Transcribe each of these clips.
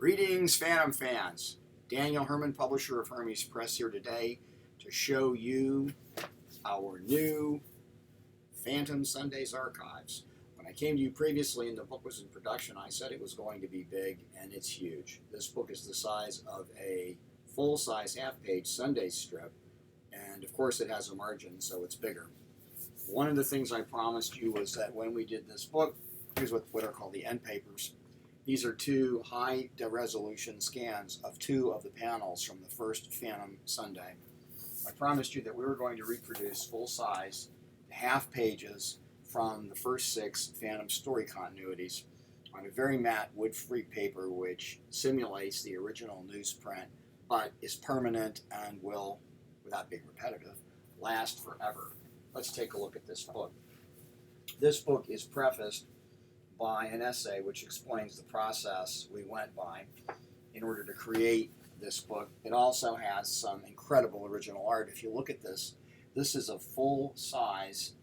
Greetings, Phantom fans. Dan Herman, publisher of Hermes Press, here today to show you our new Phantom Sundays archives. When I came to you previously and the book was in production, I said it was going to be big, and it's huge. This book is the size of a full-size half-page Sunday strip, and of course it has a margin, so it's bigger. One of the things I promised you was that when we did this book, here's what are called the end papers. These are two high-resolution scans of two of the panels from the first Phantom Sunday. I promised you that we were going to reproduce full-size half pages from the first 6 Phantom story continuities on a very matte wood-free paper which simulates the original newsprint but is permanent and will, without being repetitive, last forever. Let's take a look at this book. This book is prefaced by an essay which explains the process we went by in order to create this book. It also has some incredible original art. If you look at this, this is a full-size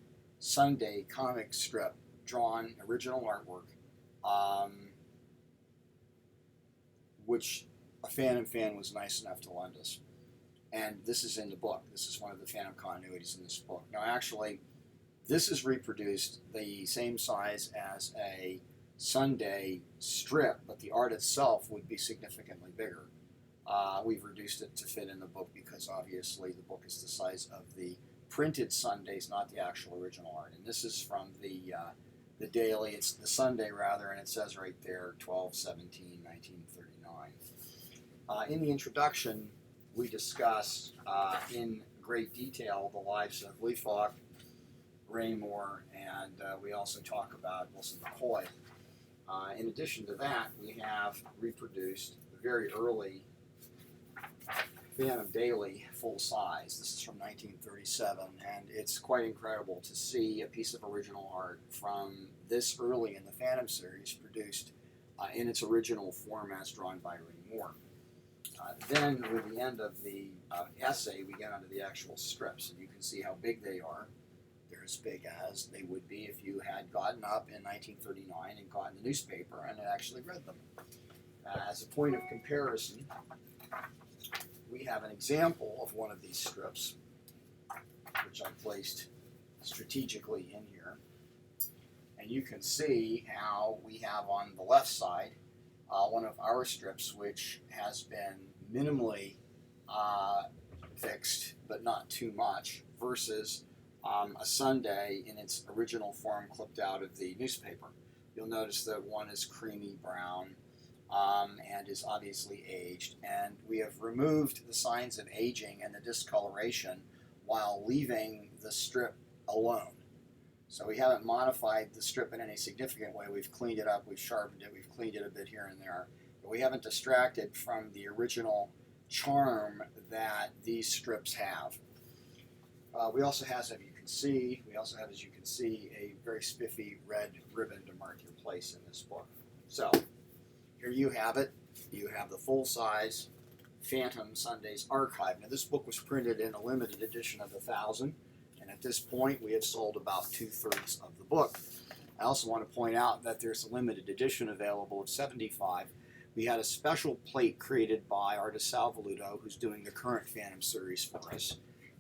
Sunday comic strip, drawn original artwork, which a Phantom fan was nice enough to lend us. And this is in the book. This is one of the Phantom continuities in this book. Now actually, this is reproduced the same size as a Sunday strip, but the art itself would be significantly bigger. We've reduced it to fit in the book because obviously the book is the size of the printed Sundays, not the actual original art. And this is from the daily, it's the Sunday rather, and it says right there 12/17/1939. In the introduction, we discuss in great detail the lives of Lee Falk, Raymore, and we also talk about Wilson McCoy. In addition to that, we have reproduced the very early Phantom Daily full size. This is from 1937, and it's quite incredible to see a piece of original art from this early in the Phantom series produced in its original form as drawn by Raymore. Then, with the end of the essay, we get onto the actual strips, and you can see how big they are. They're as big as they would be if you had gotten up in 1939 and gotten the newspaper and had actually read them. As a point of comparison, we have an example of one of these strips, which I placed strategically in here. And you can see how we have on the left side one of our strips which has been minimally fixed, but not too much, versus a Sunday in its original form clipped out of the newspaper. You'll notice that one is creamy brown and is obviously aged, and we have removed the signs of aging and the discoloration while leaving the strip alone. So we haven't modified the strip in any significant way. We've cleaned it up, we've sharpened it, we've cleaned it a bit here and there, but we haven't distracted from the original charm that these strips have. We also have, as you can see, a very spiffy red ribbon to mark your place in this book. So here you have it. You have the full-size Phantom Sundays archive. Now this book was printed in a limited edition of 1,000, and at this point we have sold about 2/3 of the book. I also want to point out that there's a limited edition available of 75. We had a special plate created by artist Sal Voluto, who's doing the current Phantom series for us.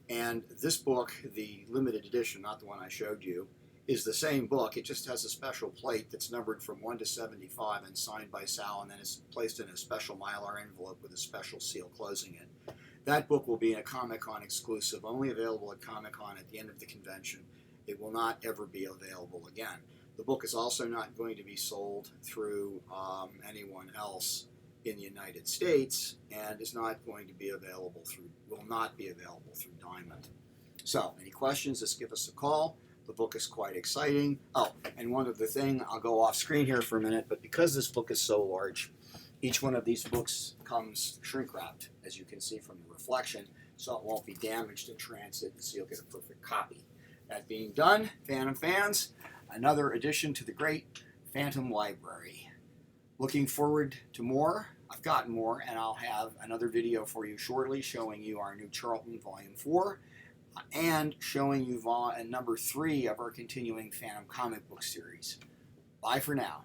And this book, the limited edition, not the one I showed you, is the same book. It just has a special plate that's numbered from 1 to 75 and signed by Sal, and then it's placed in a special Mylar envelope with a special seal closing it. That book will be a Comic-Con exclusive, only available at Comic-Con at the end of the convention. It will not ever be available again. The book is also not going to be sold through anyone else in the United States, and is not going to be available through, will not be available through Diamond. So, any questions, just give us a call. The book is quite exciting. Oh, and one other thing, I'll go off screen here for a minute, but because this book is so large, each one of these books comes shrink wrapped, as you can see from the reflection, so it won't be damaged in transit, and so you'll get a perfect copy. That being done, Phantom fans, another addition to the great Phantom library. Looking forward to more. I've got more, and I'll have another video for you shortly showing you our new Charlton Volume 4 and showing you number 3 of our continuing Phantom comic book series. Bye for now.